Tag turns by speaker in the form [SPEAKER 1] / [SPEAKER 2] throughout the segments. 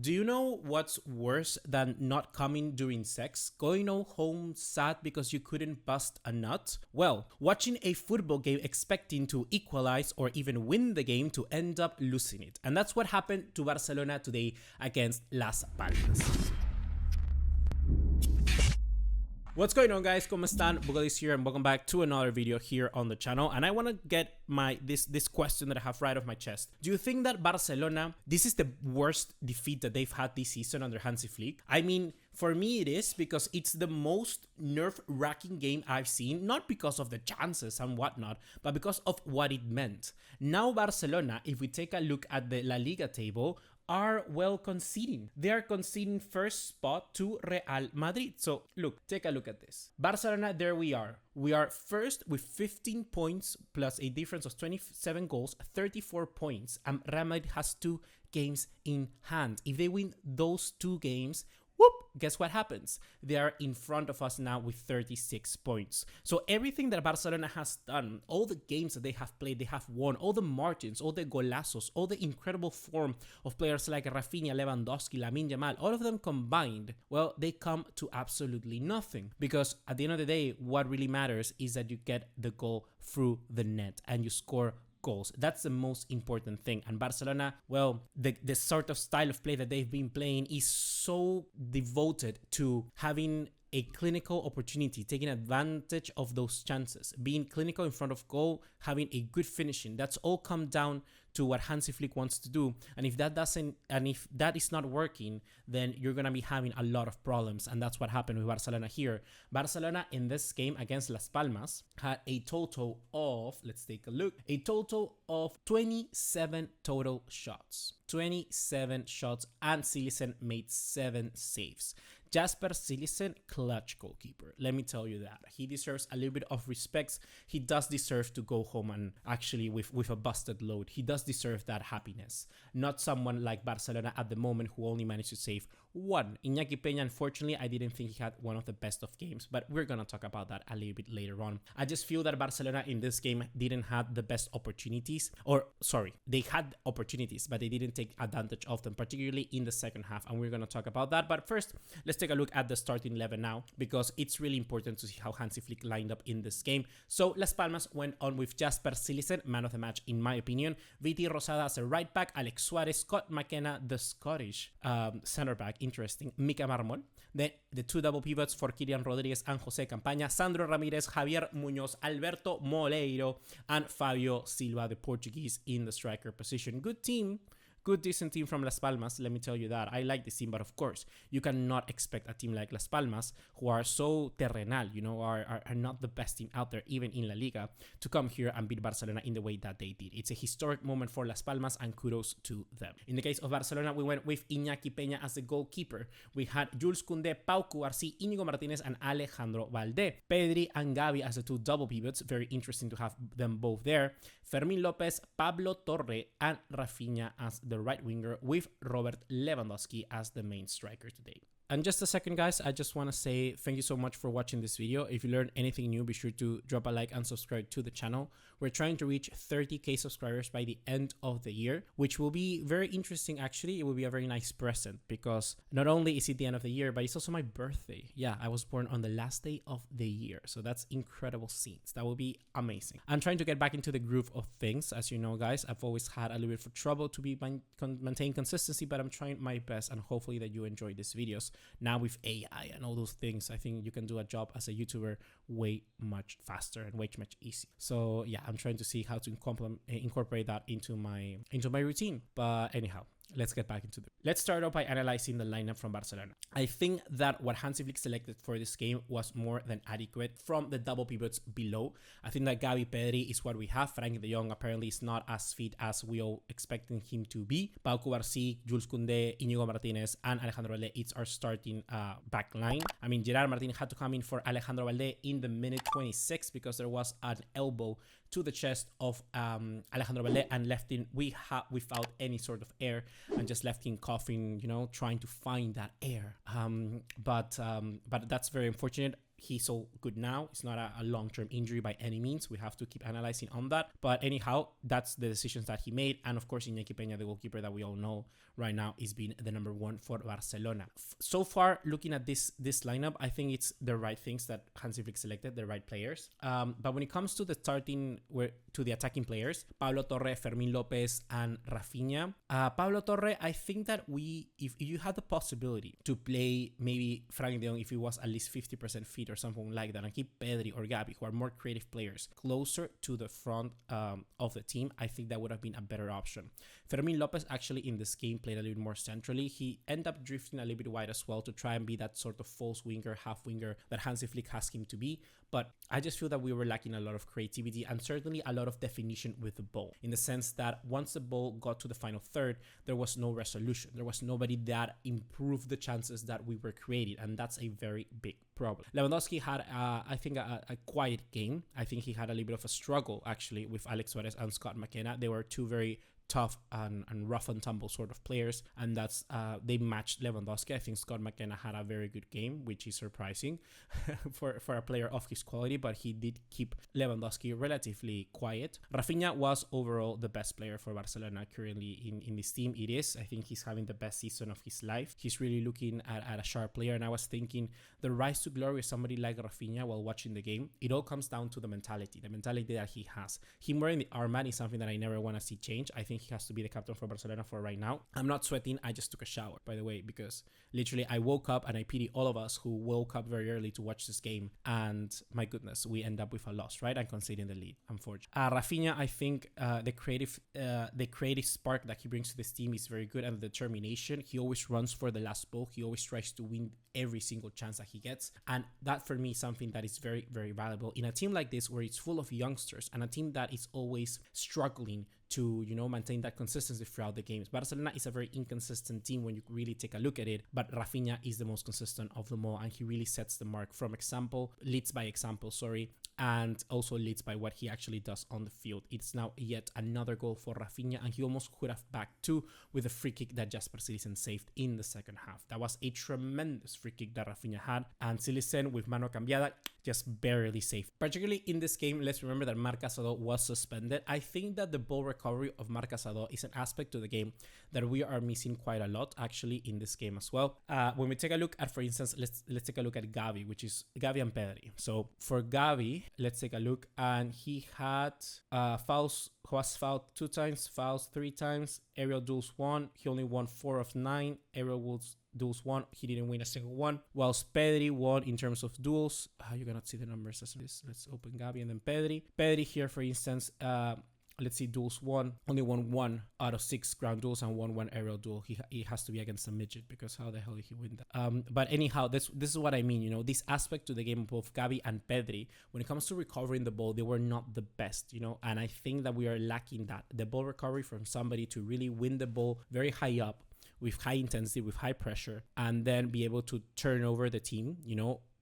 [SPEAKER 1] Do you know what's worse than not coming during sex? Going home sad because you couldn't bust a nut? Well, watching a football game expecting to equalize or even win the game to end up losing it. And that's what happened to Barcelona today against Las Palmas. What's going on, guys? ¿Cómo están? BugaLuis here, and welcome back to another video here on the channel. And I want to get this question that I have right off my chest. Do you think that Barcelona, this is the worst defeat that they've had this season under Hansi Flick? I mean, for me it is, because it's the most nerve-wracking game I've seen, not because of the chances and whatnot, but because of what it meant. Now Barcelona, if we take a look at the La Liga table, are conceding. They are conceding first spot to Real Madrid. So look, take a look at this. Barcelona, there we are. We are first with 15 points plus a difference of 27 goals, 34 points. And Real Madrid has 2 games in hand. If they win those 2 games, whoop, guess what happens? They are in front of us now with 36 points. So everything that Barcelona has done, all the games that they have played, they have won, all the margins, all the golazos, all the incredible form of players like Raphinha, Lewandowski, Lamine Yamal, all of them combined, well, they come to absolutely nothing. Because at the end of the day, what really matters is that you get the goal through the net and you score goals. That's the most important thing. And Barcelona, well, the sort of style of play that they've been playing is so devoted to having a clinical opportunity, taking advantage of those chances, being clinical in front of goal, having a good finishing. That's all come down to what Hansi Flick wants to do. And if that is not working, then you're going to be having a lot of problems. And that's what happened with Barcelona here. Barcelona in this game against Las Palmas had a total of, let's take a look, a total of 27 total shots. 27 shots, and Cillessen made 7 saves. Jasper Cillessen, clutch goalkeeper. Let me tell you that. He deserves a little bit of respect. He does deserve to go home and actually with a busted load. He does deserve that happiness. Not someone like Barcelona at the moment who only managed to save 1. Iñaki Peña, unfortunately, I didn't think he had one of the best of games, but we're going to talk about that a little bit later on. I just feel that Barcelona in this game didn't have the best opportunities, or sorry, they had opportunities, but they didn't take advantage of them, particularly in the second half, and we're going to talk about that. But first, let's take a look at the starting 11 now, because it's really important to see how Hansi Flick lined up in this game. So Las Palmas went on with Jasper Cillessen, man of the match in my opinion, Viti Rosada as a right back, Alex Suarez, Scott McKenna, the Scottish center back, interesting, Mika Marmol. Then the 2 double pivots for Kylian Rodriguez and Jose Campaña, Sandro Ramirez, Javier Muñoz, Alberto Moleiro, and Fabio Silva, the Portuguese, in the striker position. Good team. Good, decent team from Las Palmas, let me tell you that. I like this team, but of course, you cannot expect a team like Las Palmas, who are so terrenal, you know, are not the best team out there, even in La Liga, to come here and beat Barcelona in the way that they did. It's a historic moment for Las Palmas, and kudos to them. In the case of Barcelona, we went with Iñaki Peña as the goalkeeper. We had Jules Koundé, Pau Cubarsí, Íñigo Martínez, and Alejandro Valde. Pedri and Gavi as the 2 double pivots. Very interesting to have them both there. Fermín López, Pablo Torre, and Raphinha as the right winger, with Robert Lewandowski as the main striker today. And just a second, guys, I just want to say thank you so much for watching this video. If you learned anything new, be sure to drop a like and subscribe to the channel. We're trying to reach 30k subscribers by the end of the year, which will be very interesting. Actually, it will be a very nice present, because not only is it the end of the year, but it's also my birthday. Yeah, I was born on the last day of the year, so that's incredible scenes. That will be amazing. I'm trying to get back into the groove of things. As you know, guys, I've always had a little bit of trouble to maintain consistency, but I'm trying my best, and hopefully that you enjoy these videos. Now with AI and all those things, I think you can do a job as a YouTuber way much faster and way much easier. So yeah, I'm trying to see how to incorporate that into my routine. But anyhow, let's get back into it. Let's start off by analyzing the lineup from Barcelona. I think that what Hansi Flick selected for this game was more than adequate from the double pivots below. I think that Gavi Pedri is what we have. Frank de Jong apparently is not as fit as we all expecting him to be. Pau Cubarsí, Jules Koundé, Íñigo Martínez, and Alejandro Valde, it's our starting back line. I mean, Gerard Martin had to come in for Alejandro Valde in the minute 26 because there was an elbow to the chest of Alejandro Valde, and left him without any sort of air, and just left him coughing, you know, trying to find that air. But that's very unfortunate. he's all good now. It's not a long-term injury by any means. We have to keep analyzing on that. But anyhow, that's the decisions that he made. And of course, Iñaki Peña, the goalkeeper that we all know right now, is being the number one for Barcelona. So far, looking at this lineup, I think it's the right things that Hansi Flick selected, the right players. But when it comes to the attacking players, Pablo Torre, Fermín López, and Raphinha. Pablo Torre, I think that if you had the possibility to play maybe Frank de Jong if he was at least 50% fit or something like that, and keep Pedri or Gavi, who are more creative players, closer to the front of the team, I think that would have been a better option. Fermín López actually in this game played a little bit more centrally. He ended up drifting a little bit wide as well to try and be that sort of false winger, half winger that Hansi Flick asked him to be. But I just feel that we were lacking a lot of creativity and certainly a lot of definition with the ball, in the sense that once the ball got to the final third, there was no resolution. There was nobody that improved the chances that we were creating, and that's a very big problem. Lewandowski had, I think, a quiet game. I think he had a little bit of a struggle, actually, with Alex Suarez and Scott McKenna. They were two very tough and rough and tumble sort of players, and that's they matched Lewandowski. I think Scott McKenna had a very good game, which is surprising for a player of his quality, but he did keep Lewandowski relatively quiet. Raphinha was overall the best player for Barcelona currently in this team. It is. I think he's having the best season of his life. He's really looking at a sharp player, and I was thinking the rise to glory of somebody like Raphinha while watching the game, it all comes down to the mentality that he has. Him wearing the armband is something that I never want to see change. I think he has to be the captain for Barcelona for right now. I'm not sweating. I just took a shower, by the way, because literally I woke up, and I pity all of us who woke up very early to watch this game. And my goodness, we end up with a loss, right? And conceding the lead, unfortunately. Raphinha, I think the creative spark that he brings to this team is very good, and the determination. He always runs for the last ball. He always tries to win every single chance that he gets. And that for me is something that is very, very valuable in a team like this, where it's full of youngsters and a team that is always struggling to, maintain that consistency throughout the games. Barcelona is a very inconsistent team when you really take a look at it, but Raphinha is the most consistent of them all, and he really sets the mark leads by example, and also leads by what he actually does on the field. It's now yet another goal for Raphinha, and he almost could have backed two with a free kick that Jasper Cillessen saved in the second half. That was a tremendous free kick that Raphinha had, and Cillessen with mano cambiada just barely saved. Particularly in this game, let's remember that Marc Casado was suspended. I think that the ball recovery of Marc Casado is an aspect to the game that we are missing quite a lot, actually, in this game as well. When we take a look at, for instance, let's take a look at Gavi, which is Gavi and Pedri. So for Gavi, let's take a look, and he had fouls. Was fouled 2 times, fouls 3 times, aerial duels 1. He only won 4 of 9. Aerial duels 1. He didn't win a single one. Whilst Pedri won in terms of duels. You're gonna see the numbers as this. Let's open Gavi and then Pedri. Pedri here, for instance, let's see, duels 1, only won 1 out of 6 ground duels and won 1 aerial duel. He has to be against a midget, because how the hell did he win that? But anyhow, this is what I mean, this aspect to the game of both Gavi and Pedri, when it comes to recovering the ball, they were not the best, and I think that we are lacking that. The ball recovery from somebody to really win the ball very high up, with high intensity, with high pressure, and then be able to turn over the team,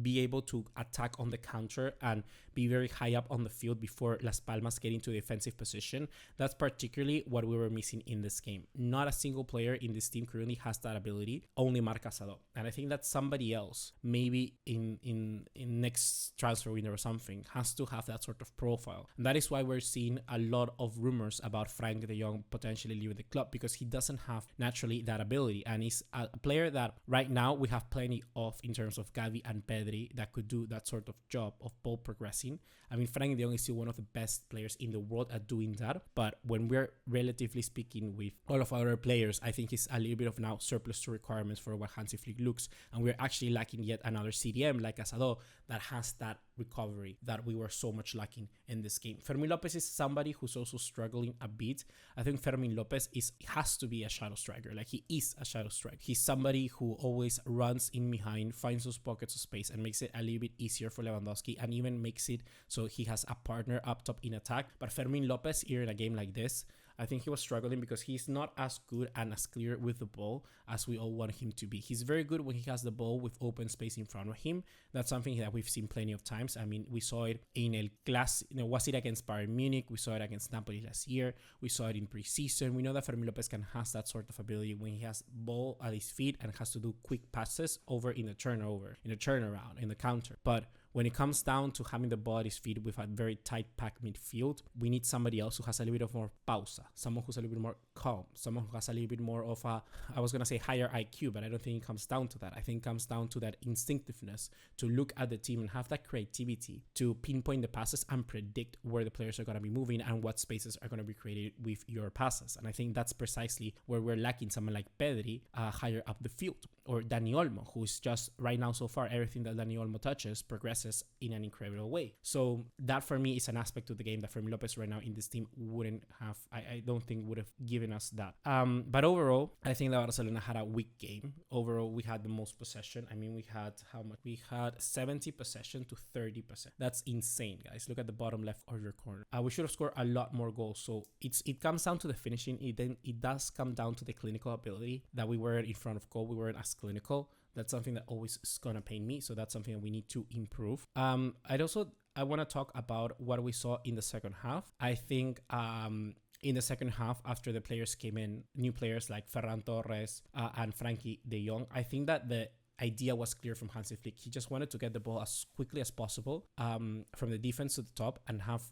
[SPEAKER 1] be able to attack on the counter and be very high up on the field before Las Palmas get into defensive position. That's particularly what we were missing in this game. Not a single player in this team currently has that ability, only Marc Casado. And I think that somebody else, maybe in next transfer window or something, has to have that sort of profile. And that is why we're seeing a lot of rumors about Frank de Jong potentially leaving the club, because he doesn't have naturally that ability. And he's a player that right now we have plenty of in terms of Gavi and Pedri that could do that sort of job of ball progressing. I mean, Frank de Jong is still one of the best players in the world at doing that. But when we're relatively speaking with all of our players, I think it's a little bit of now surplus to requirements for what Hansi Flick looks. And we're actually lacking yet another CDM like Casado that has that recovery that we were so much lacking in this game. Fermín López is somebody who's also struggling a bit. I think Fermín López has to be a shadow striker. Like, he is a shadow striker. He's somebody who always runs in behind, finds those pockets of space, and makes it a little bit easier for Lewandowski, and even makes it so he has a partner up top in attack. But Fermín López here in a game like this, I think he was struggling because he's not as good and as clear with the ball as we all want him to be. He's very good when he has the ball with open space in front of him. That's something that we've seen plenty of times. I mean, we saw it in El Clásico, was it against Bayern Munich? We saw it against Napoli last year. We saw it in preseason. We know that Fermín López has that sort of ability when he has ball at his feet and has to do quick passes over in the turnover, in the turnaround, in the counter. But when it comes down to having the ball at his feet with a very tight pack midfield, we need somebody else who has a little bit of more pausa, someone who's a little bit more calm, someone who has a little bit more of a, I was going to say higher IQ, but I don't think it comes down to that. I think it comes down to that instinctiveness to look at the team and have that creativity to pinpoint the passes and predict where the players are going to be moving and what spaces are going to be created with your passes. And I think that's precisely where we're lacking someone like Pedri higher up the field, or Dani Olmo, who's just right now so far everything that Dani Olmo touches progresses in an incredible way. So that for me is an aspect of the game that Fermin Lopez right now in this team wouldn't have, I don't think would have given us that. But overall, I think that Barcelona had a weak game. Overall, we had the most possession. I mean, we had how much? We had 70 possession to 30%. That's insane, guys. Look at the bottom left of your corner. We should have scored a lot more goals. So it comes down to the finishing. It does come down to the clinical ability that we weren't in front of goal. We weren't as clinical. That's something that always is gonna pain me. So that's something that we need to improve. I want to talk about what we saw in the second half. I think in the second half, after the players came in, new players like Ferran Torres and Frankie de Jong, I think that the idea was clear from Hansi Flick. He just wanted to get the ball as quickly as possible from the defense to the top and have,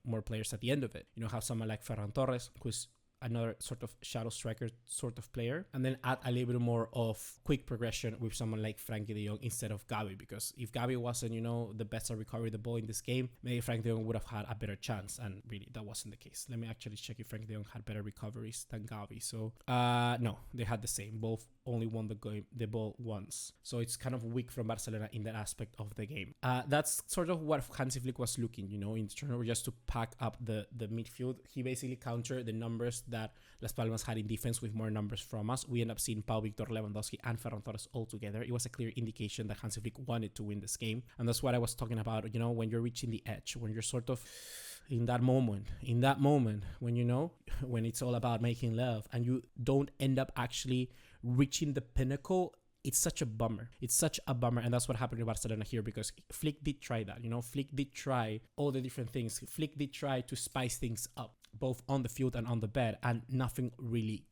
[SPEAKER 1] more players at the end of it. Have someone like Ferran Torres, who's another sort of shadow striker sort of player, and then add a little bit more of quick progression with someone like Frankie de Jong instead of Gavi, because if Gavi wasn't, the best at recovering the ball in this game, maybe Frankie de Jong would have had a better chance, and really that wasn't the case. Let me actually check if Frankie de Jong had better recoveries than Gavi. So no, they had the same. Both only won the ball once. So it's kind of weak from Barcelona in that aspect of the game. That's sort of what Hansi Flick was looking, in terms of just to pack up the midfield. He basically countered the numbers that Las Palmas had in defense with more numbers from us. We end up seeing Pau Victor, Lewandowski, and Ferran Torres all together. It was a clear indication that Hansi Flick wanted to win this game. And that's what I was talking about, when you're reaching the edge, when you're sort of in that moment when, when it's all about making love and you don't end up actually reaching the pinnacle. It's such a bummer. And that's what happened to Barcelona here, because Flick did try that. Flick did try all the different things. Flick did try to spice things up, both on the field and on the bed, and nothing really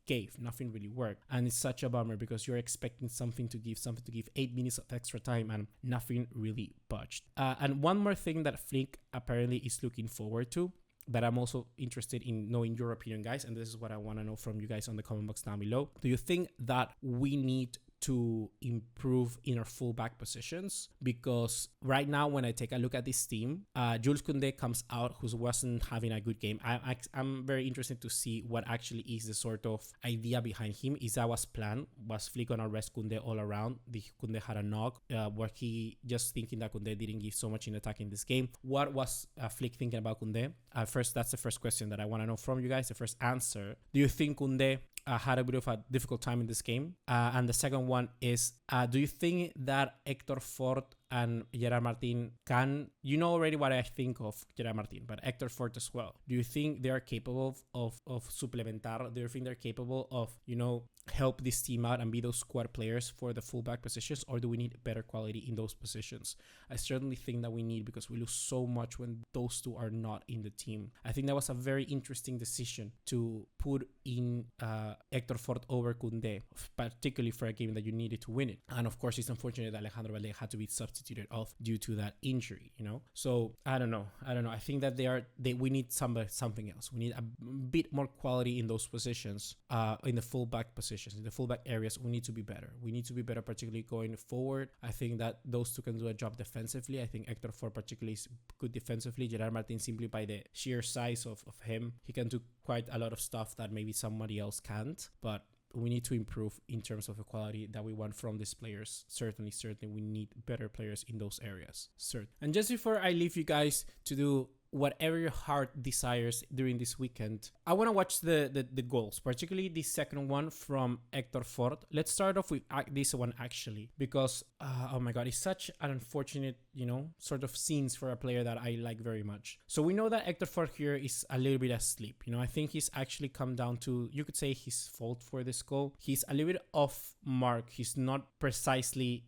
[SPEAKER 1] worked. And it's such a bummer because you're expecting something to give 8 minutes of extra time and nothing really budged. And one more thing that Flick apparently is looking forward to, but I'm also interested in knowing your opinion, guys, and this is what I want to know from you guys on the comment box down below. Do you think that we need to improve in our fullback positions? Because right now, when I take a look at this team, Jules Koundé comes out, who wasn't having a good game. I'm very interested to see what actually is the sort of idea behind him. Is that was planned? Was Flick gonna rest Koundé all around? Koundé had a knock? Was he just thinking that Koundé didn't give so much in attack in this game? What was Flick thinking about Koundé? First, that's the first question that I want to know from you guys. The first answer: do you think Koundé had a bit of a difficult time in this game? And the second one is, do you think that Héctor Fort and Gerard Martin can, already what I think of Gerard Martin, but Héctor Fort as well. Do you think they are capable of supplementar? Do you think they're capable of, help this team out and be those squad players for the fullback positions, or do we need better quality in those positions? I certainly think that we need, because we lose so much when those two are not in the team. I think that was a very interesting decision to put in Héctor Fort over Koundé, particularly for a game that you needed to win it. And of course, it's unfortunate that Alejandro Valde had to be substituted off due to that injury, So I don't know. I think that we need something else. We need a bit more quality in those positions, in the fullback positions. In the fullback areas, we need to be better. Particularly going forward. I think that those two can do a job defensively. I think Héctor Fort particularly is good defensively. Gerard Martin, simply by the sheer size of him, he can do quite a lot of stuff that maybe somebody else can't. But we need to improve in terms of the quality that we want from these players. Certainly, we need better players in those areas. And just before I leave you guys to do whatever your heart desires during this weekend, I want to watch the goals, particularly the second one from Héctor Fort. Let's start off with this one, actually, because oh my god, it's such an unfortunate sort of scenes for a player that I like very much. So we know that Héctor Fort here is a little bit asleep. I think he's actually come down to, you could say, his fault for this goal. He's a little bit off mark. He's not precisely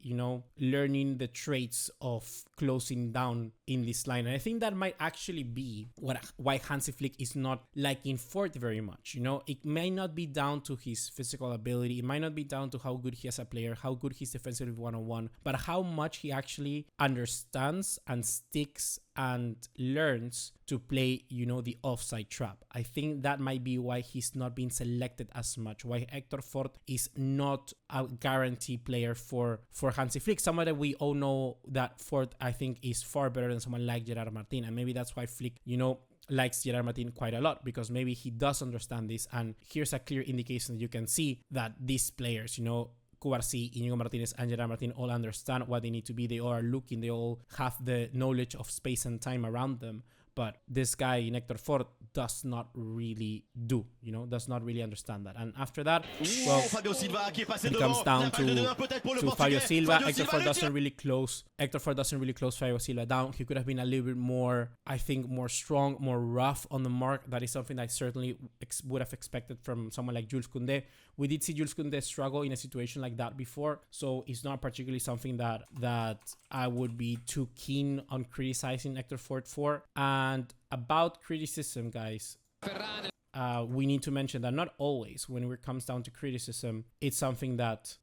[SPEAKER 1] learning the traits of closing down in this line, and I think that might actually be why Hansi Flick is not liking Fort very much. It may not be down to his physical ability, it might not be down to how good he is as a player, how good he's defensively one-on-one, but how much he actually understands understands and sticks and learns to play, you know, the offside trap. I think that might be why he's not being selected as much, why Hector Ford is not a guarantee player for Hansi Flick. Someone that we all know that Ford, I think, is far better than someone like Gerard Martin, and maybe that's why Flick, you know, likes Gerard Martin quite a lot, because maybe he does understand this. And here's a clear indication that you can see that these players, you know, Cubarsí, Íñigo Martínez, and Gerard Martin all understand what they need to be. They all are looking, they all have the knowledge of space and time around them. But this guy, Hector Ford, does not really do, you know, does not really understand that. And after that, well, it comes down to Fabio Silva. Hector Ford doesn't really close Fabio Silva down. He could have been a little bit more, I think, more strong, more rough on the mark. That is something I certainly would have expected from someone like Jules Koundé. We did see Jules Koundé struggle in a situation like that before, so it's not particularly something that I would be too keen on criticizing Hector Ford for. And about criticism, guys, we need to mention that not always when it comes down to criticism, it's something that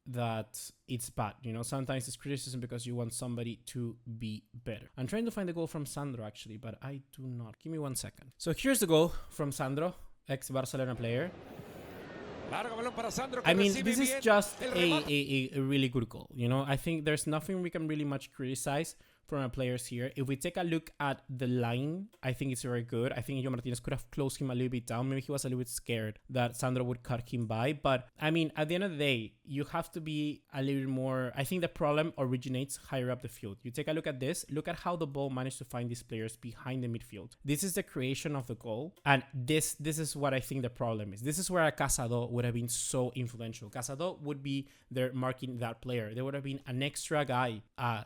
[SPEAKER 1] it's bad. You know, sometimes it's criticism because you want somebody to be better. I'm trying to find the goal from Sandro, actually, but I do not. Give me 1 second. So here's the goal from Sandro, ex-Barcelona player. I mean, this is just a really good goal. You know, I think there's nothing we can really much criticize from our players here. If we take a look at the line, I think it's very good. I think Íñigo Martínez could have closed him a little bit down. Maybe he was a little bit scared that Sandro would cut him by. But I mean, at the end of the day, you have to be a little bit more. I think the problem originates higher up the field. You take a look at this. Look at how the ball managed to find these players behind the midfield. This is the creation of the goal. And this is what I think the problem is. This is where a Casado would have been so influential. Casado would be there marking that player. There would have been an extra guy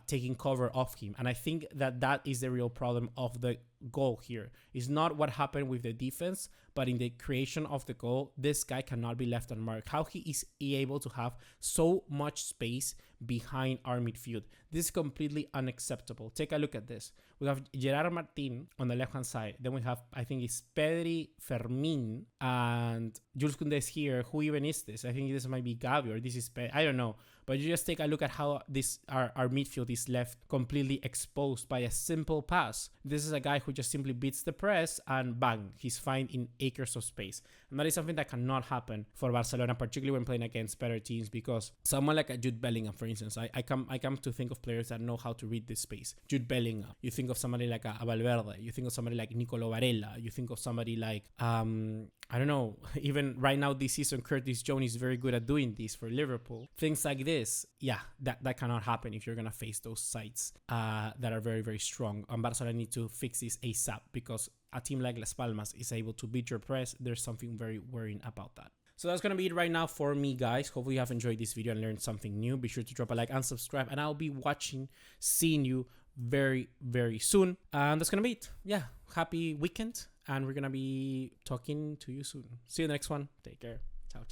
[SPEAKER 1] taking cover of him. And I think that is the real problem of the goal here. It's not what happened with the defense, but in the creation of the goal, this guy cannot be left unmarked. How he is able to have so much space behind our midfield. This is completely unacceptable. Take a look at this. We have Gerard Martin on the left-hand side. Then we have, I think it's Pedri, Fermin, and Jules Koundé is here. Who even is this? I think this might be Gavi, or this is Pedri. I don't know. But you just take a look at how this our midfield is left completely exposed by a simple pass. This is a guy who just simply beats the press and bang, he's fine in acres of space. And that is something that cannot happen for Barcelona, particularly when playing against better teams, because someone like a Jude Bellingham, for instance, I come to think of players that know how to read this space. Jude Bellingham. You think of somebody like a Valverde. You think of somebody like Nicolo Varela. You think of somebody like I don't know, even right now this season, Curtis Jones is very good at doing this for Liverpool. Things like this, yeah, that cannot happen if you're going to face those sides that are very, very strong. And Barcelona need to fix this ASAP, because a team like Las Palmas is able to beat your press. There's something very worrying about that. So that's going to be it right now for me, guys. Hopefully you have enjoyed this video and learned something new. Be sure to drop a like and subscribe, and I'll be seeing you very, very soon. And that's going to be it. Yeah, happy weekend. And we're going to be talking to you soon. See you in the next one. Take care. Ciao, ciao.